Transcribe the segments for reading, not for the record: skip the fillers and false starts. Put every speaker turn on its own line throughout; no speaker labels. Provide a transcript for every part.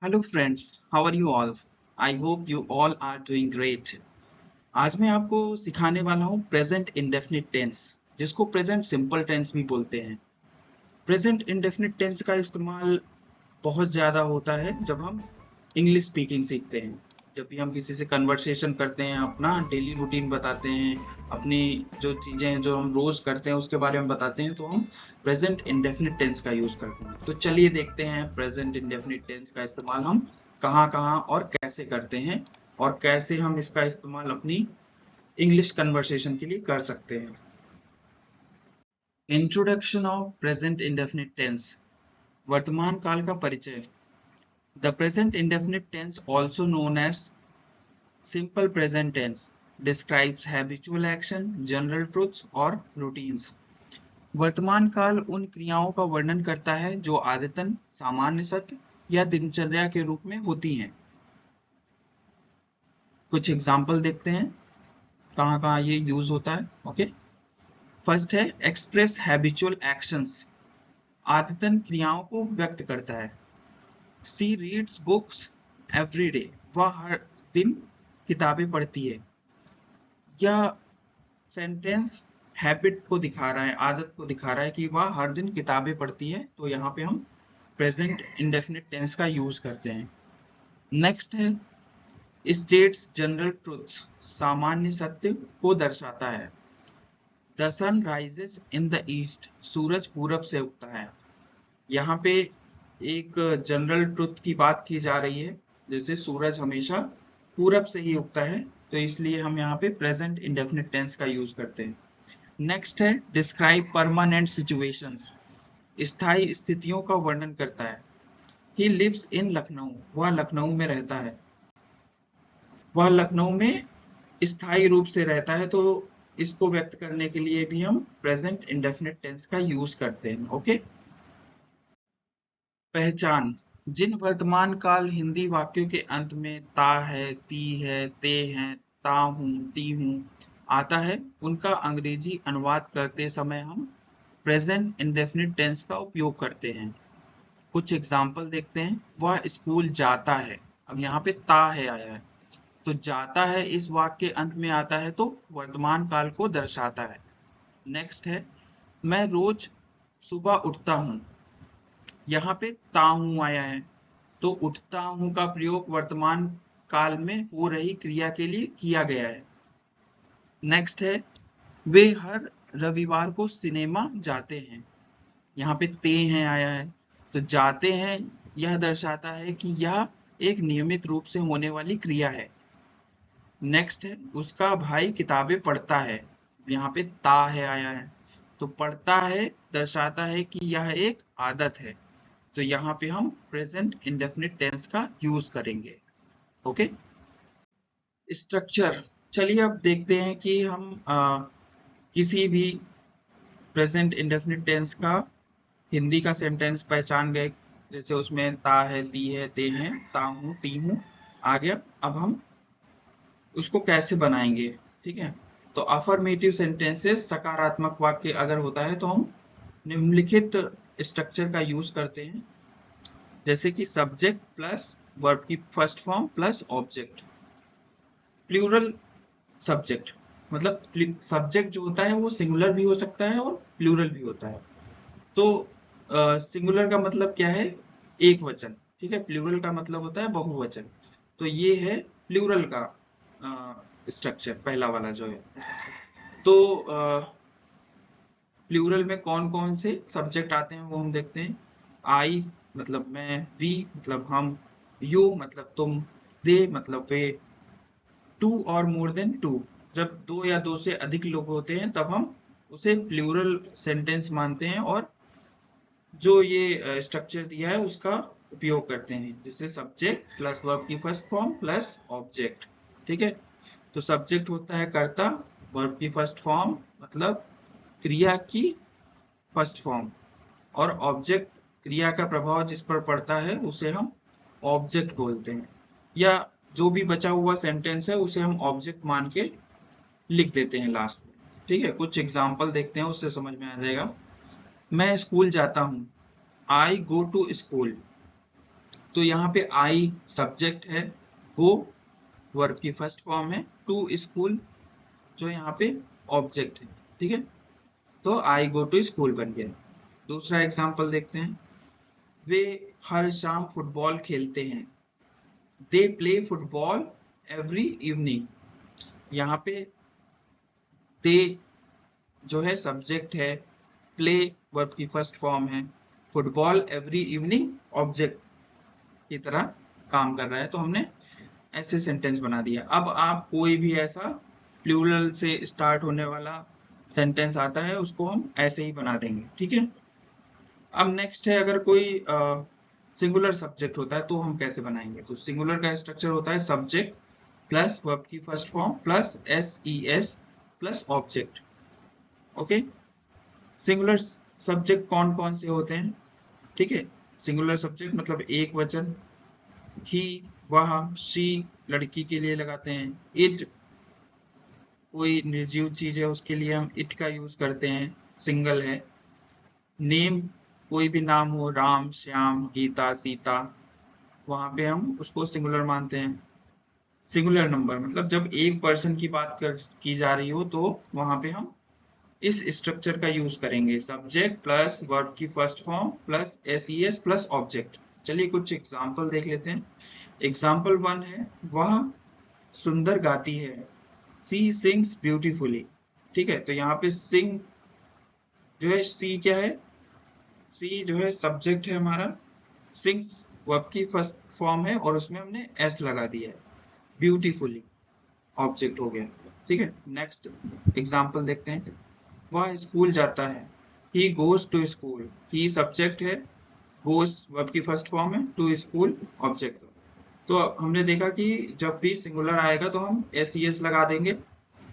Hello friends, how are you all? I hope you all are doing great. आज मैं आपको सिखाने वाला हूँ प्रेजेंट इंडेफिनिट टेंस, जिसको प्रेजेंट सिंपल टेंस भी बोलते हैं। प्रेजेंट इंडेफिनिट टेंस का इस्तेमाल बहुत ज़्यादा होता है जब हम इंग्लिश स्पीकिंग सीखते हैं। जब भी हम किसी से कन्वर्सेशन करते हैं, अपना डेली रूटीन बताते हैं, अपनी जो चीज़ें जो हम रोज़ करते हैं उसके बारे में बताते हैं, तो हम प्रेजेंट इंडेफिनिट टेंस का यूज़ करते हैं। तो चलिए देखते हैं प्रेजेंट इंडेफिनिट टेंस का इस्तेमाल हम कहाँ कहाँ और कैसे करते हैं, और कैसे हम इसका इस्तेमाल अपनी इंग्लिश कन्वर्सेशन के लिए कर सकते हैं। Introduction of present indefinite tense. वर्तमान काल का परिचय। The present indefinite tense, also known as simple present tense, describes habitual action, general truths और routines. वर्तमान काल उन क्रियाओं का वर्णन करता है जो आदतन सामान्य सत्य या दिनचर्या के रूप में होती हैं। कुछ एग्जाम्पल देखते हैं कहाँ कहाँ ये यूज होता है। ओके, फर्स्ट है एक्सप्रेस हैबिचुअल एक्शंस, आदतन क्रियाओं को व्यक्त करता है। सी रीड्स बुक्स एवरी डे, वह हर दिन किताबें पढ़ती है। यह सेंटेंस हैबिट को दिखा रहा है, आदत को दिखा रहा है कि वह हर दिन किताबें पढ़ती है, तो यहाँ पे हम प्रेजेंट इंडेफिनिट टेंस का यूज करते हैं। नेक्स्ट है स्टेट्स जनरल ट्रुथ्स, सामान्य सत्य को दर्शाता है। The sun rises in the east, सूरज पूरब से उगता है। यहाँ पे एक जनरल ट्रुथ की बात की जा रही है, जैसे सूरज हमेशा पूरब से ही उगता है, तो इसलिए हम यहाँ पे प्रेजेंट इंडेफिनिट टेंस का यूज करते हैं। नेक्स्ट है डिस्क्राइब परमानेंट सिचुएशंस, स्थायी स्थितियों का वर्णन करता है। ही लिव्स इन लखनऊ, वह लखनऊ में रहता है। वह लखनऊ में स्थायी रूप से रहता है, तो इसको व्यक्त करने के लिए भी हम प्रेजेंट इंडेफिनिट टेंस का यूज करते हैं। ओके, पहचान। जिन वर्तमान काल हिंदी वाक्यों के अंत में ता है, ती है, ते हैं, ता हूं, ती हूं आता है, उनका अंग्रेजी अनुवाद करते समय हम प्रेजेंट इंडेफिनिट टेंस का उपयोग करते हैं। कुछ एग्जाम्पल देखते हैं। वह स्कूल जाता है, अब यहाँ पे ता है आया है, तो जाता है इस वाक्य के अंत में आता है, तो वर्तमान काल को दर्शाता है। नेक्स्ट है मैं रोज सुबह उठता हूँ, यहाँ पे ता हूँ आया है, तो उठता हूँ का प्रयोग वर्तमान काल में हो रही क्रिया के लिए किया गया है। नेक्स्ट है वे हर रविवार को सिनेमा जाते हैं, यहाँ पे ते हैं आया है, तो जाते हैं यह दर्शाता है कि यह एक नियमित रूप से होने वाली क्रिया है। नेक्स्ट है उसका भाई किताबें पढ़ता है, यहाँ पे ता है आया है, तो पढ़ता है दर्शाता है कि यह एक आदत है, तो यहाँ पे हम प्रेजेंट इंडेफिनिट टेंस का यूज करेंगे। Okay, structure. चलिए अब देखते हैं कि हम किसी भी प्रेजेंट इंडेफिनिट टेंस का हिंदी का सेंटेंस पहचान गए, जैसे उसमें ता है, ती है, ते हैं, ता हूँ, ती हूँ आ गया। अब हम उसको कैसे बनाएंगे, ठीक है। तो अफर्मेटिव सेंटेंसेस, सकारात्मक वाक्य अगर होता है तो हम निम्नलिखित स्ट्रक्चर का यूज करते हैं, जैसे कि सब्जेक्ट प्लस वर्ब की first form plus object. Plural subject, मतलब सब्जेक्ट जो होता है वो सिंगुलर भी हो सकता है और प्लूरल भी होता है। तो सिंगुलर का मतलब क्या है, एक वचन, ठीक है। प्लूरल का मतलब होता है बहुवचन, तो ये है प्लूरल का स्ट्रक्चर, पहला वाला जो है। तो प्लूरल में कौन कौन से सब्जेक्ट आते हैं वो हम देखते हैं। आई मतलब मैं, वी मतलब हम, यू मतलब तुम, दे मतलब वे, टू और मोर देन टू, जब दो या दो से अधिक लोग होते हैं तब हम उसे प्लूरल सेंटेंस मानते हैं, और जो ये स्ट्रक्चर दिया है उसका उपयोग करते हैं, जिससे सब्जेक्ट प्लस वर्ब की फर्स्ट फॉर्म प्लस ऑब्जेक्ट, ठीक है। तो सब्जेक्ट होता है कर्ता, वर्ब की फर्स्ट फॉर्म मतलब क्रिया की फर्स्ट फॉर्म, और ऑब्जेक्ट क्रिया का प्रभाव जिस पर पड़ता है उसे हम ऑब्जेक्ट बोलते हैं, या जो भी बचा हुआ सेंटेंस है उसे हम ऑब्जेक्ट मान के लिख देते हैं लास्ट में, ठीक है। कुछ एग्जाम्पल देखते हैं, उससे समझ में आ जाएगा। मैं स्कूल जाता हूँ, आई गो टू स्कूल। तो यहाँ पे आई सब्जेक्ट है, गो वर्ब की फर्स्ट फॉर्म है, टू स्कूल जो यहाँ पे ऑब्जेक्ट है, ठीक है। तो आई गो टू स्कूल बन गया। दूसरा एग्जांपल देखते हैं, वे हर शाम फुटबॉल खेलते हैं, they play football every evening. यहाँ पे दे जो है सब्जेक्ट है, प्ले वर्ब की फर्स्ट फॉर्म है, फुटबॉल एवरी इवनिंग ऑब्जेक्ट की तरह काम कर रहा है, तो हमने ऐसे सेंटेंस बना दिया। अब आप कोई भी ऐसा प्लूरल से स्टार्ट होने वाला सेंटेंस आता है उसको हम ऐसे ही बना देंगे, ठीक है। अब नेक्स्ट है, अगर कोई सिंगुलर सब्जेक्ट होता है तो हम कैसे बनाएंगे। तो सिंगुलर का स्ट्रक्चर होता है सब्जेक्ट प्लस वर्ब की first form plus S E S plus object. Okay, singular subject कौन कौन से होते हैं, ठीक है। सिंगुलर सब्जेक्ट मतलब एक वचन, ही वह शी लड़की के लिए लगाते हैं, इट कोई निर्जीव चीज है उसके लिए हम इट का यूज करते हैं, सिंगल है। नेम कोई भी नाम हो, राम श्याम गीता सीता, वहां पे हम उसको सिंगुलर मानते हैं। सिंगुलर नंबर मतलब जब एक पर्सन की बात की जा रही हो तो वहां पे हम इस स्ट्रक्चर का यूज करेंगे, सब्जेक्ट प्लस वर्ब की first form plus S E S plus object. चलिए कुछ एग्जाम्पल देख लेते हैं। एग्जाम्पल 1 है, वह सुंदर गाती है, सी सिंग्स ब्यूटीफुली। ठीक है, तो यहाँ पे सिंग जो है, सी क्या है, सी जो है सब्जेक्ट है हमारा, सिंग्स वर्ब की फर्स्ट फॉर्म है और उसमें हमने एस लगा दिया है, ब्यूटीफुली ऑब्जेक्ट हो गया, ठीक है। नेक्स्ट एग्जाम्पल देखते हैं, वह स्कूल जाता है, he goes to school, he subject है, गोज वर्ब की फर्स्ट फॉर्म है, टू स्कूल ऑब्जेक्ट। तो हमने देखा कि जब भी सिंगुलर आएगा तो हम एस ई एस लगा देंगे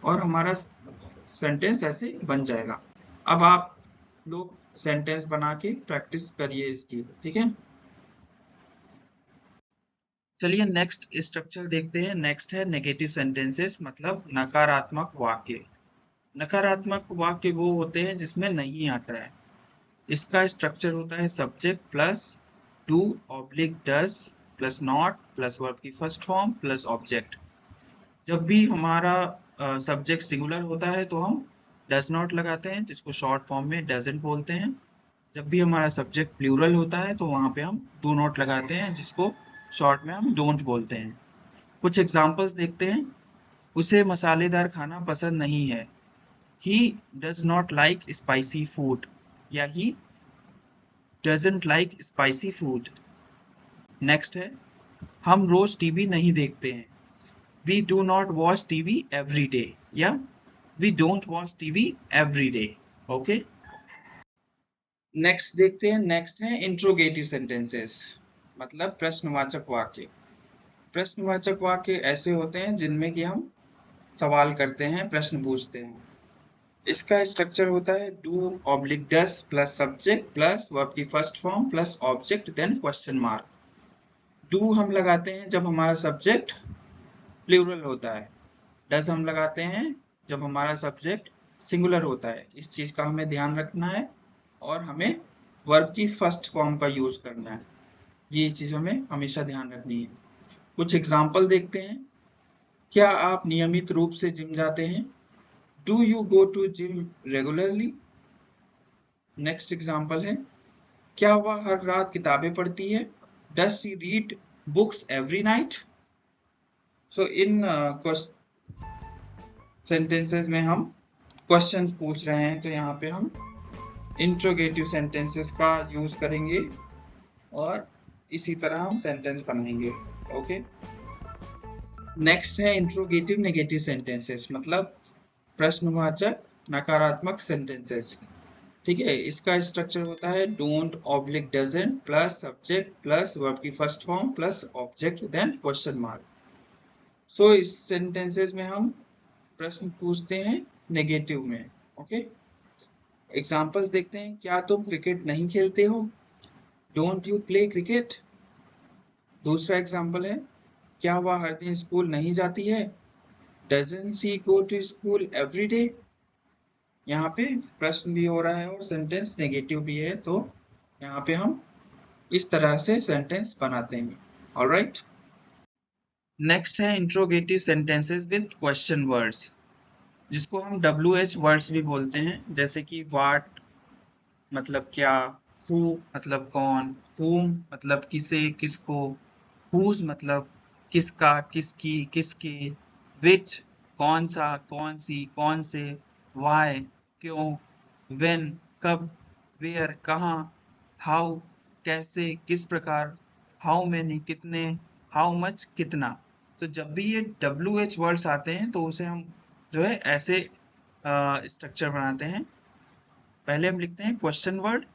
और हमारा सेंटेंस ऐसे बन जाएगा। अब आप लोग सेंटेंस बना के प्रैक्टिस करिए इसकी, ठीक है। चलिए नेक्स्ट स्ट्रक्चर देखते हैं। नेक्स्ट है नेगेटिव सेंटेंसेस, मतलब नकारात्मक वाक्य। नकारात्मक वाक्य वो होते हैं जिसमें नहीं आता है। इसका स्ट्रक्चर होता है subject plus do oblique does plus not plus verb की फर्स्ट फॉर्म प्लस ऑब्जेक्ट। जब भी हमारा सब्जेक्ट सिंगुलर होता है तो हम डज नॉट लगाते हैं, जिसको शॉर्ट फॉर्म में डजंट बोलते हैं। जब भी हमारा सब्जेक्ट प्लूरल होता है तो वहां पे हम डू नॉट लगाते हैं, जिसको शॉर्ट में हम डोंट बोलते हैं। कुछ एग्जांपल्स देखते हैं। उसे मसालेदार खाना पसंद नहीं है, he does not like spicy food, या he doesn't like spicy food. Next है, हम रोज टीवी नहीं देखते हैं, we do not watch TV every day, या we don't watch TV every day. Okay, next देखते हैं। नेक्स्ट है इंट्रोगेटिव सेंटेंसेस, मतलब प्रश्नवाचक वाक्य। प्रश्नवाचक वाक्य ऐसे होते हैं जिनमें कि हम सवाल करते हैं, प्रश्न पूछते हैं। इसका स्ट्रक्चर होता है do oblique does plus subject plus verb की first form plus object then question mark. Do हम लगाते हैं जब हमारा सब्जेक्ट प्लूरल होता है, डस हम लगाते हैं जब हमारा सब्जेक्ट सिंगुलर होता है। इस चीज का हमें ध्यान रखना है और हमें वर्ब की फर्स्ट फॉर्म का यूज करना है, ये चीज हमें हमेशा ध्यान रखनी है। कुछ एग्जाम्पल देखते हैं। क्या आप नियमित रूप से जिम जाते हैं, do you go to gym regularly. Next example है, क्या वह हर रात किताबें पढ़ती है, does she read books every night. So in sentences में हम क्वेश्चन पूछ रहे हैं तो यहाँ पे हम इंट्रोगेटिव सेंटेंसेस का यूज करेंगे और इसी तरह हम सेंटेंस बनाएंगे। ओके, नेक्स्ट है इंट्रोगेटिव नेगेटिव सेंटेंसेस, मतलब प्रश्नवाचक नकारात्मक सेंटेंसेस। ठीक है, इसका स्ट्रक्चर होता है don't oblique doesn't plus subject plus verb की first form plus object then question mark. So इस सेंटेंसेस में हम प्रश्न पूछते हैं नेगेटिव में। ओके, एग्जांपल्स देखते हैं। क्या तुम क्रिकेट नहीं खेलते हो, डोंट यू प्ले क्रिकेट। दूसरा एग्जांपल है, क्या वह हर दिन स्कूल नहीं जाती है, doesn't she go to school every day. यहाँ पे प्रश्न भी हो रहा है और सेंटेंस नेगेटिव भी है, तो यहाँ पे हम इस तरह से सेंटेंस बनाते हैं। ऑलराइट, नेक्स्ट है interrogative sentences with question words, जिसको हम WH वर्ड्स भी बोलते हैं, जैसे कि व्हाट मतलब क्या, हु मतलब कौन, whom मतलब किसे किसको, whose मतलब किसका किसकी किसके, which कौन सा कौन सी कौन से, why क्यों, when कब, where कहाँ, how कैसे किस प्रकार, how many कितने, how much कितना। तो जब भी ये WH वर्ड्स आते हैं तो उसे हम जो है ऐसे स्ट्रक्चर बनाते हैं। पहले हम लिखते हैं question word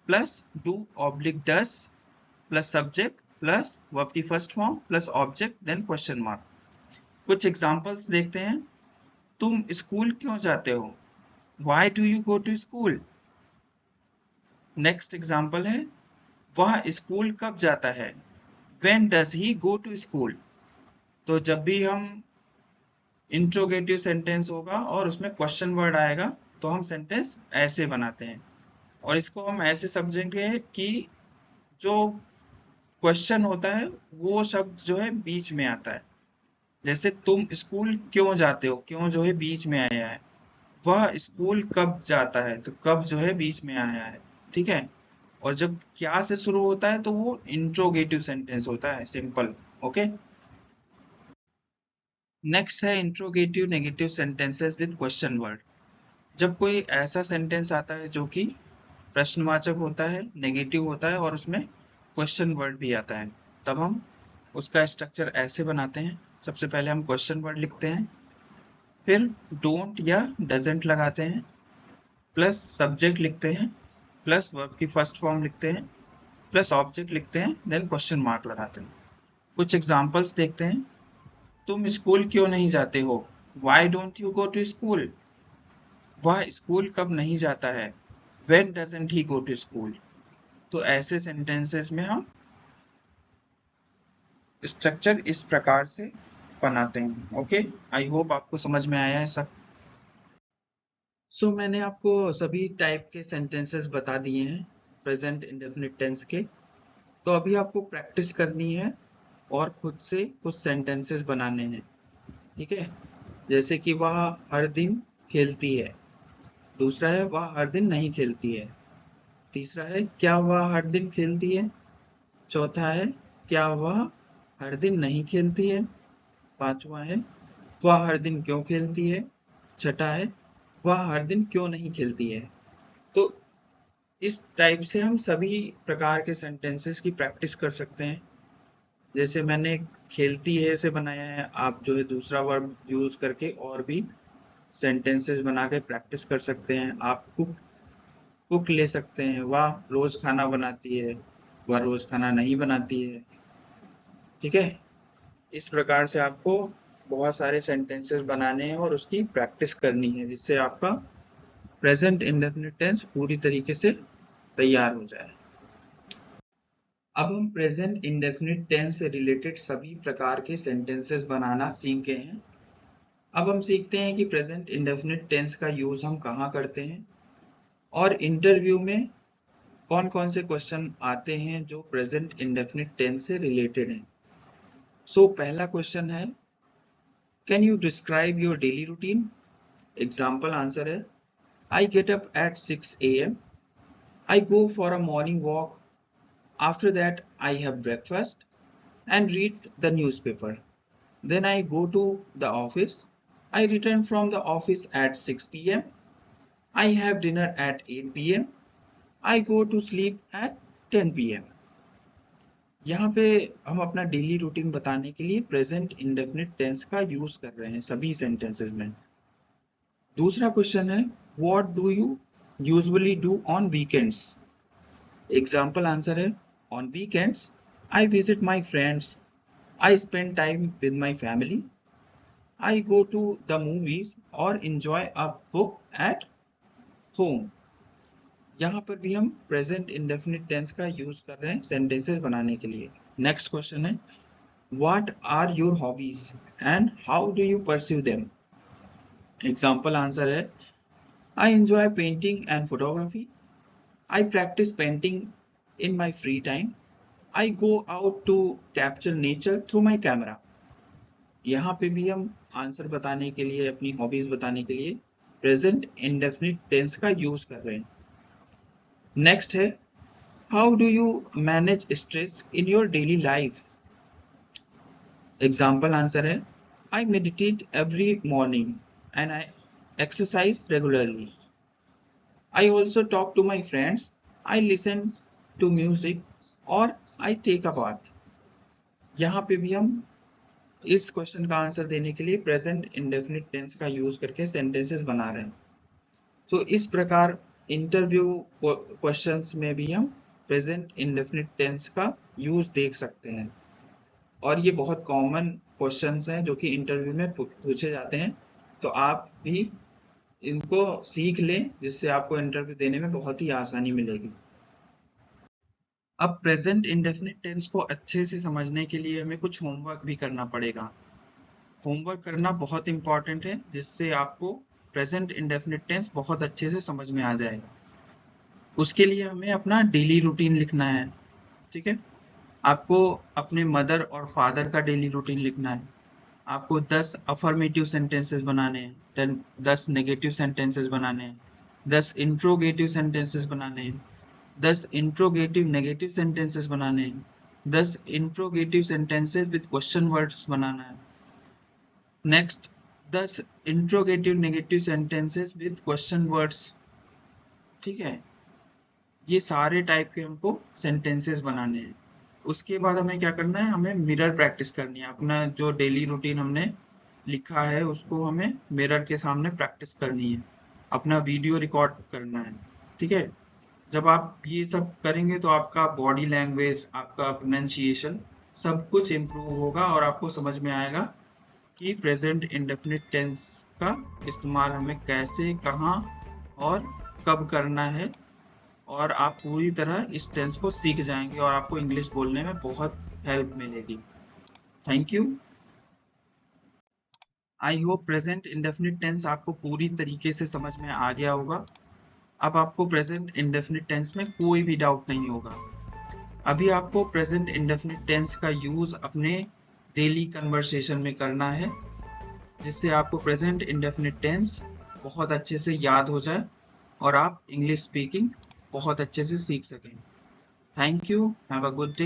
plus do oblique does plus subject plus verb की first form plus object then question mark. कुछ एग्जांपल्स देखते हैं। तुम स्कूल क्यों जाते हो? Why do you go to school? Next example है वह स्कूल कब जाता है? When does he go to school? तो जब भी हम इंट्रोगेटिव सेंटेंस होगा और उसमें क्वेश्चन वर्ड आएगा तो हम सेंटेंस ऐसे बनाते हैं, और इसको हम ऐसे समझेंगे कि जो क्वेश्चन होता है वो शब्द जो है बीच में आता है। जैसे तुम स्कूल क्यों जाते हो, क्यों जो है बीच में आया है। वह स्कूल कब जाता है, तो कब जो है बीच में आया है। ठीक है, और जब क्या से शुरू होता है तो वो इंट्रोगेटिव सेंटेंस होता है, सिंपल। ओके, नेक्स्ट है interrogative negative sentences with question word. जब कोई ऐसा सेंटेंस आता है जो कि प्रश्नवाचक होता है, नेगेटिव होता है और उसमें क्वेश्चन वर्ड भी आता है, तब हम उसका स्ट्रक्चर ऐसे बनाते हैं। सबसे पहले हम क्वेश्चन वर्ड लिखते हैं, फिर डोंट या डजंट लगाते हैं, प्लस सब्जेक्ट लिखते हैं, प्लस वर्ब की फर्स्ट फॉर्म लिखते हैं, प्लस ऑब्जेक्ट लिखते हैं, देन क्वेश्चन मार्क लगाते हैं। कुछ एग्जांपल्स देखते हैं। तुम स्कूल क्यों नहीं जाते हो? Why don't you go to school? वह स्कूल कब नहीं जाता है? When doesn't he go to school? तो ऐसे सेंटेंसेस में हम स्ट्रक्चर इस प्रकार से बनाते हैं। ओके, आई होप आपको समझ में आया है सब। मैंने आपको सभी टाइप के सेंटेंसेस बता दिए हैं प्रेजेंट इंडेफिनिट टेंस के। तो अभी आपको प्रैक्टिस करनी है और खुद से कुछ सेंटेंसेस बनाने हैं। ठीक है, जैसे कि वह हर दिन खेलती है। दूसरा है वह हर दिन नहीं खेलती है। तीसरा है क्या वह हर दिन खेलती है। चौथा है क्या वह हर दिन नहीं खेलती है। पांचवा है वह हर दिन क्यों खेलती है। छठा है वह हर दिन क्यों नहीं खेलती है। तो इस टाइप से हम सभी प्रकार के सेंटेंसेस की प्रैक्टिस कर सकते हैं। जैसे मैंने खेलती है से बनाया है, आप जो है दूसरा वर्ब यूज करके और भी सेंटेंसेस बना के प्रैक्टिस कर सकते हैं। आप कुक कुक ले सकते हैं, वह रोज खाना बनाती है, वह रोज खाना नहीं बनाती है। ठीक है, इस प्रकार से आपको बहुत सारे सेंटेंसेस बनाने हैं और उसकी प्रैक्टिस करनी है, जिससे आपका प्रेजेंट इंडेफिनिट टेंस पूरी तरीके से तैयार हो जाए। अब हम प्रेजेंट इंडेफिनिट टेंस से रिलेटेड सभी प्रकार के सेंटेंसेस बनाना सीख गए हैं। अब हम सीखते हैं कि प्रेजेंट इंडेफिनिट टेंस का यूज हम कहाँ करते हैं और इंटरव्यू में कौन कौन से क्वेश्चन आते हैं जो प्रेजेंट इंडेफिनिट टेंस से रिलेटेड हैं। पहला क्वेश्चन है can you describe your daily routine. Example answer है I get up at 6 a.m. I go for a morning walk. After that, I have breakfast and read the newspaper. Then I go to the office. I return from the office at 6 p.m. I have dinner at 8 p.m. I go to sleep at 10 p.m. यहाँ पे हम अपना daily routine बताने के लिए present indefinite tense का use कर रहे हैं सभी सेंटेंसेस में। दूसरा क्वेश्चन है what do you usually do on weekends. Example answer है on weekends I visit my friends, I spend time with my family, I go to the movies और enjoy a book at home. यहाँ पर भी हम present indefinite tense का use कर रहे हैं सेंटेंसेस बनाने के लिए। नेक्स्ट क्वेश्चन है what are your hobbies and how do you pursue them. Example answer है I enjoy painting and photography, I practice painting in my free time, I go out to capture nature through my camera. यहाँ पे भी हम answer बताने के लिए, अपनी hobbies बताने के लिए प्रेजेंट इंडेफिनिट टेंस का यूज कर रहे हैं। नेक्स्ट है, how do you manage stress in your daily life? Example answer है, I meditate every morning and I exercise regularly. I also talk to my friends, I listen to music और I take a bath. यहाँ पे भी हम इस question का answer देने के लिए प्रेजेंट इंडेफिनिट टेंस का यूज करके सेंटेंसेस बना रहे हैं। तो इस प्रकार इंटरव्यू क्वेश्चंस में भी हम प्रेजेंट इंडेफिनिट टेंस का यूज देख सकते हैं, और ये बहुत कॉमन क्वेश्चंस हैं जो कि इंटरव्यू में पूछे जाते हैं। तो आप भी इनको सीख लें, जिससे आपको इंटरव्यू देने में बहुत ही आसानी मिलेगी। अब प्रेजेंट इंडेफिनिट टेंस को अच्छे से समझने के लिए हमें कुछ होमवर्क भी करना पड़ेगा। होमवर्क करना बहुत इंपॉर्टेंट है, जिससे आपको प्रेजेंट इंडेफिनिट टेंस बहुत अच्छे से समझ में आ जाएगा। उसके लिए हमें अपना डेली रूटीन लिखना है, ठीक है। आपको अपने मदर और फादर का डेली रूटीन लिखना है। आपको 10 अफर्मेटिव सेंटेंसेस बनाने हैं, 10 नेगेटिव सेंटेंसेस बनाने हैं, 10 इंट्रोगेटिव सेंटेंसेस बनाने हैं, 10 इंट्रोगेटिव नेगेटिव सेंटेंसेस बनाने हैं, 10 interrogative sentences with question words बनाना है। Next 10 interrogative negative sentences with question words, ठीक है। ये सारे टाइप के हमको सेंटेंसेस बनाने हैं। उसके बाद हमें क्या करना है, हमें मिरर प्रैक्टिस करनी है। अपना जो डेली रूटीन हमने लिखा है उसको हमें मिरर के सामने प्रैक्टिस करनी है, अपना वीडियो रिकॉर्ड करना है, ठीक है। जब आप ये सब करेंगे तो आपका बॉडी लैंग्वेज, आपका प्रोनाउंसिएशन सब कुछ इम्प्रूव होगा, और आपको समझ में आएगा कि प्रेजेंट इंडेफिनिट टेंस का इस्तेमाल हमें कैसे, कहाँ और कब करना है, और आप पूरी तरह इस टेंस को सीख जाएंगे और आपको इंग्लिश बोलने में बहुत हेल्प मिलेगी। Thank you. I hope present indefinite tense आपको पूरी तरीके से समझ में आ गया होगा। अब आपको प्रेजेंट इंडेफिनिट टेंस में कोई भी डाउट नहीं होगा। अभी आपको प्रेजेंट इंडेफिनिट टेंस का यूज अपने डेली कन्वर्सेशन में करना है, जिससे आपको प्रेजेंट इंडेफिनिट टेंस बहुत अच्छे से याद हो जाए और आप इंग्लिश स्पीकिंग बहुत अच्छे से सीख सकें। Thank you, have a good day.